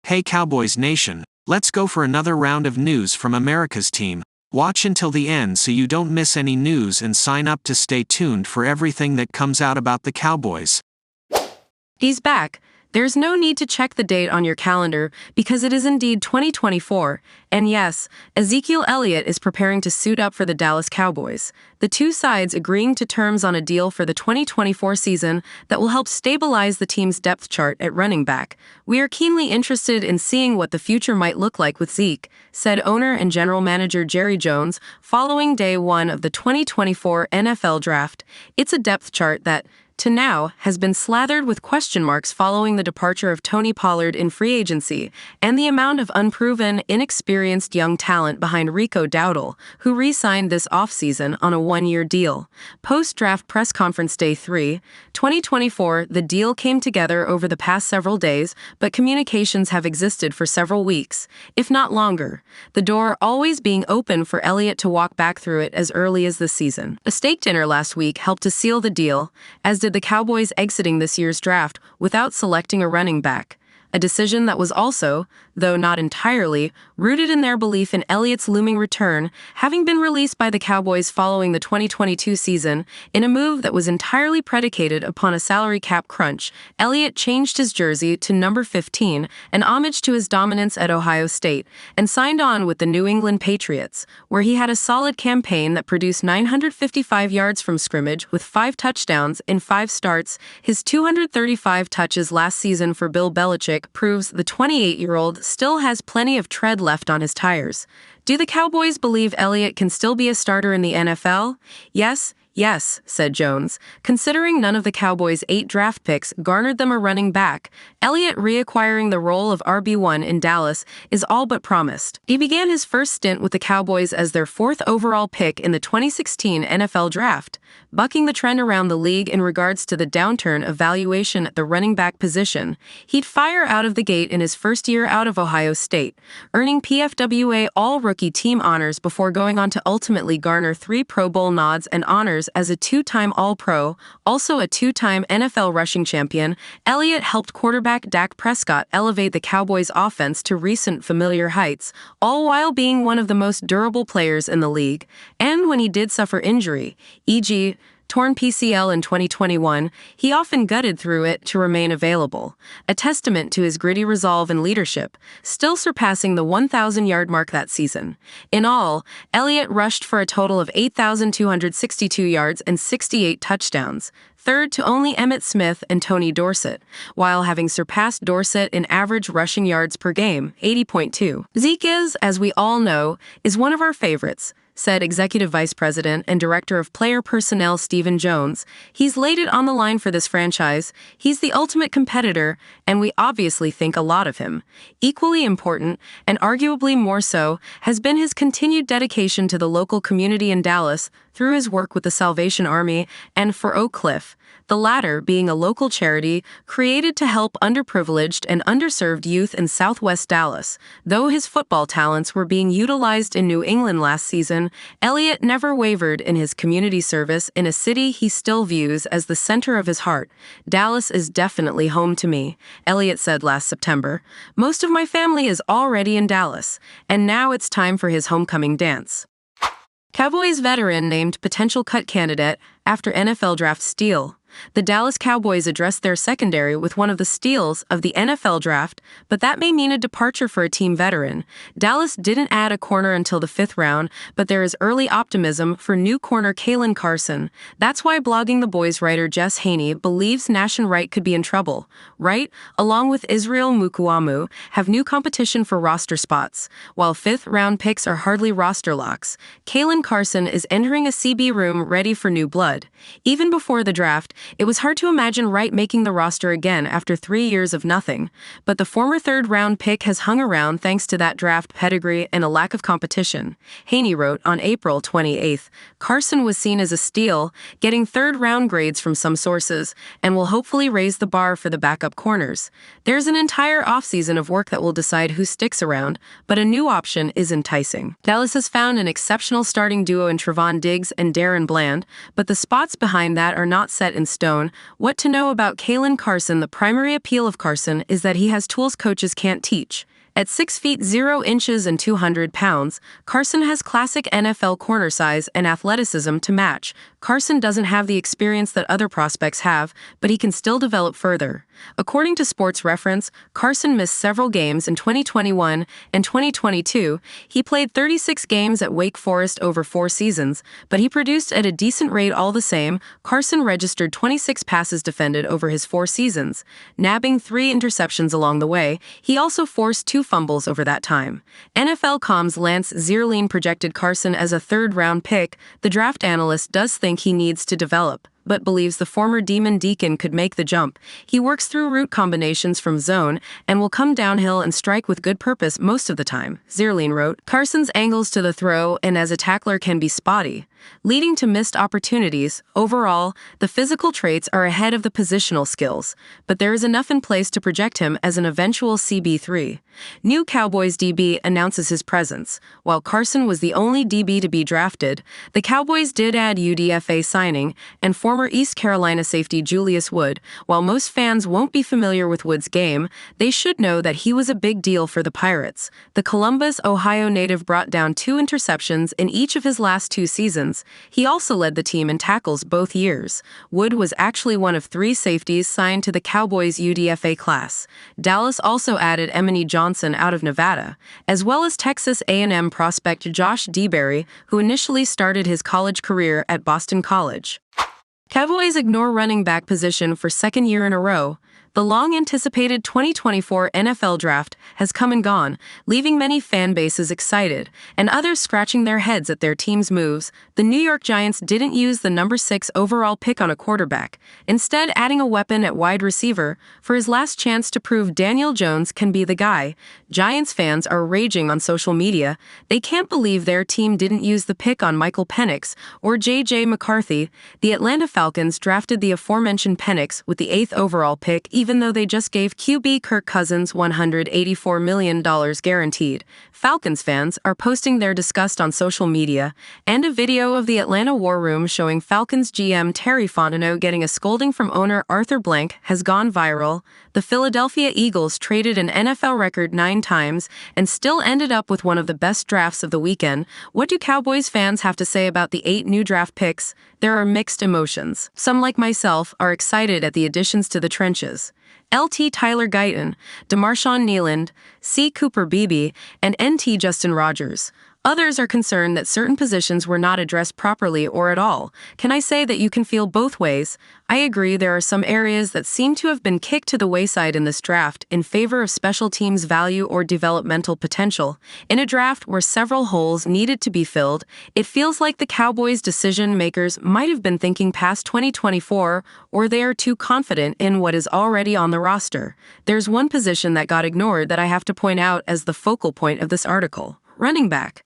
Hey Cowboys Nation, let's go for another round of news from America's team. Watch until the end so you don't miss any news and sign up to stay tuned for everything that comes out about the Cowboys. He's back. There's no need to check the date on your calendar because it is indeed 2024. And yes, Ezekiel Elliot is preparing to suit up for the Dallas Cowboys. The two sides agreeing to terms on a deal for the 2024 season that will help stabilize the team's depth chart at running back. We are keenly interested in seeing what the future might look like with Zeke, said owner and general manager Jerry Jones following day one of the 2024 NFL Draft. It's a depth chart that, to now, has been slathered with question marks following the departure of Tony Pollard in free agency and the amount of unproven, inexperienced young talent behind Rico Dowdle, who re-signed this offseason on a one-year deal. Post-draft press conference day 3, 2024, the deal came together over the past several days, but communications have existed for several weeks, if not longer, the door always being open for Elliott to walk back through it as early as this season. A steak dinner last week helped to seal the deal, as did the Cowboys exiting this year's draft without selecting a running back, a decision that was also, though not entirely, rooted in their belief in Elliott's looming return, having been released by the Cowboys following the 2022 season. In a move that was entirely predicated upon a salary cap crunch, Elliott changed his jersey to number 15, an homage to his dominance at Ohio State, and signed on with the New England Patriots, where he had a solid campaign that produced 955 yards from scrimmage with 5 touchdowns in 5 starts. His 235 touches last season for Bill Belichick proves the 28-year-old still has plenty of tread left on his tires. Do the Cowboys believe Elliott can still be a starter in the NFL? Yes, said Jones. Considering none of the Cowboys' 8 draft picks garnered them a running back, Elliott reacquiring the role of RB1 in Dallas is all but promised. He began his first stint with the Cowboys as their 4th overall pick in the 2016 NFL Draft, bucking the trend around the league in regards to the downturn of valuation at the running back position. He'd fire out of the gate in his first year out of Ohio State, earning PFWA All-Rookie Team honors before going on to ultimately garner 3 Pro Bowl nods and honors as a 2-time All-Pro, also a 2-time NFL rushing champion. Elliott helped quarterback Dak Prescott elevate the Cowboys' offense to recent familiar heights, all while being one of the most durable players in the league. And when he did suffer injury, e.g., torn PCL in 2021, he often gutted through it to remain available, a testament to his gritty resolve and leadership, still surpassing the 1,000-yard mark that season. In all, Elliott rushed for a total of 8,262 yards and 68 touchdowns, third to only Emmitt Smith and Tony Dorsett, while having surpassed Dorsett in average rushing yards per game, 80.2. Zeke is, as we all know, is one of our favorites, said Executive Vice President and Director of Player Personnel Stephen Jones. He's laid it on the line for this franchise. He's the ultimate competitor, and we obviously think a lot of him. Equally important, and arguably more so, has been his continued dedication to the local community in Dallas through his work with the Salvation Army and for Oak Cliff, the latter being a local charity created to help underprivileged and underserved youth in Southwest Dallas. Though his football talents were being utilized in New England last season, Elliott never wavered in his community service in a city he still views as the center of his heart. Dallas is definitely home to me, Elliott said last September. Most of my family is already in Dallas, and now it's time for his homecoming dance. Cowboys veteran named potential cut candidate after NFL draft steal. The Dallas Cowboys addressed their secondary with one of the steals of the NFL draft, but that may mean a departure for a team veteran. Dallas didn't add a corner until the 5th round, but there is early optimism for new corner Kalen Carson. That's why Blogging the Boys writer Jess Haney believes Nashon Wright could be in trouble. Wright, along with Israel Mukuamu, have new competition for roster spots. While 5th-round picks are hardly roster locks, Kalen Carson is entering a CB room ready for new blood. Even before the draft, it was hard to imagine Wright making the roster again after 3 years of nothing, but the former 3rd-round pick has hung around thanks to that draft pedigree and a lack of competition. Haney wrote on April 28th, Carson was seen as a steal, getting 3rd-round grades from some sources, and will hopefully raise the bar for the backup corners. There's an entire offseason of work that will decide who sticks around, but a new option is enticing. Dallas has found an exceptional starting duo in Trevon Diggs and Darren Bland, but the spots behind that are not set in Stone, what to know about Kalen Carson. The primary appeal of Carson is that he has tools coaches can't teach. At 6 feet 0 inches and 200 pounds, Carson has classic NFL corner size and athleticism to match. Carson doesn't have the experience that other prospects have, but he can still develop further. According to Sports Reference, Carson missed several games in 2021 and 2022. He played 36 games at Wake Forest over 4 seasons, but he produced at a decent rate all the same. Carson registered 26 passes defended over his 4 seasons, nabbing 3 interceptions along the way. He also forced 2 fumbles over that time. NFL.com's Lance Zierlein projected Carson as a third-round pick. The draft analyst does think he needs to develop, but believes the former Demon Deacon could make the jump. He works through route combinations from zone and will come downhill and strike with good purpose most of the time. Zierlein wrote, Carson's angles to the throw and as a tackler can be spotty, leading to missed opportunities. Overall, the physical traits are ahead of the positional skills, but there is enough in place to project him as an eventual CB3. New Cowboys DB announces his presence. While Carson was the only DB to be drafted, the Cowboys did add UDFA signing and former East Carolina safety Julius Wood. While most fans won't be familiar with Wood's game, they should know that he was a big deal for the Pirates. The Columbus, Ohio native brought down 2 interceptions in each of his last 2 seasons. He also led the team in tackles both years. Wood was actually one of 3 safeties signed to the Cowboys UDFA class. Dallas also added Emini Johnson out of Nevada, as well as Texas A&M prospect Josh DeBerry, who initially started his college career at Boston College. Cowboys ignore running back position for 2nd year in a row. The long-anticipated 2024 NFL Draft has come and gone, leaving many fan bases excited and others scratching their heads at their team's moves. The New York Giants didn't use the number 6 overall pick on a quarterback, instead adding a weapon at wide receiver for his last chance to prove Daniel Jones can be the guy. Giants fans are raging on social media. They can't believe their team didn't use the pick on Michael Penix or J.J. McCarthy. The Atlanta Falcons drafted the aforementioned Penix with the 8th overall pick, even though they just gave QB Kirk Cousins $184 million guaranteed. Falcons fans are posting their disgust on social media, and a video of the Atlanta War Room showing Falcons GM Terry Fontenot getting a scolding from owner Arthur Blank has gone viral. The Philadelphia Eagles traded an NFL record 9 times and still ended up with one of the best drafts of the weekend. What do Cowboys fans have to say about the 8 new draft picks? There are mixed emotions. Some, like myself, are excited at the additions to the trenches. LT Tyler Guyton, DeMarshawn Nealand, C. Cooper Beebe, and NT Justin Rogers. Others are concerned that certain positions were not addressed properly or at all. Can I say that you can feel both ways? I agree there are some areas that seem to have been kicked to the wayside in this draft in favor of special teams' value or developmental potential. In a draft where several holes needed to be filled, it feels like the Cowboys' decision makers might have been thinking past 2024, or they are too confident in what is already on the roster. There's one position that got ignored that I have to point out as the focal point of this article: running back.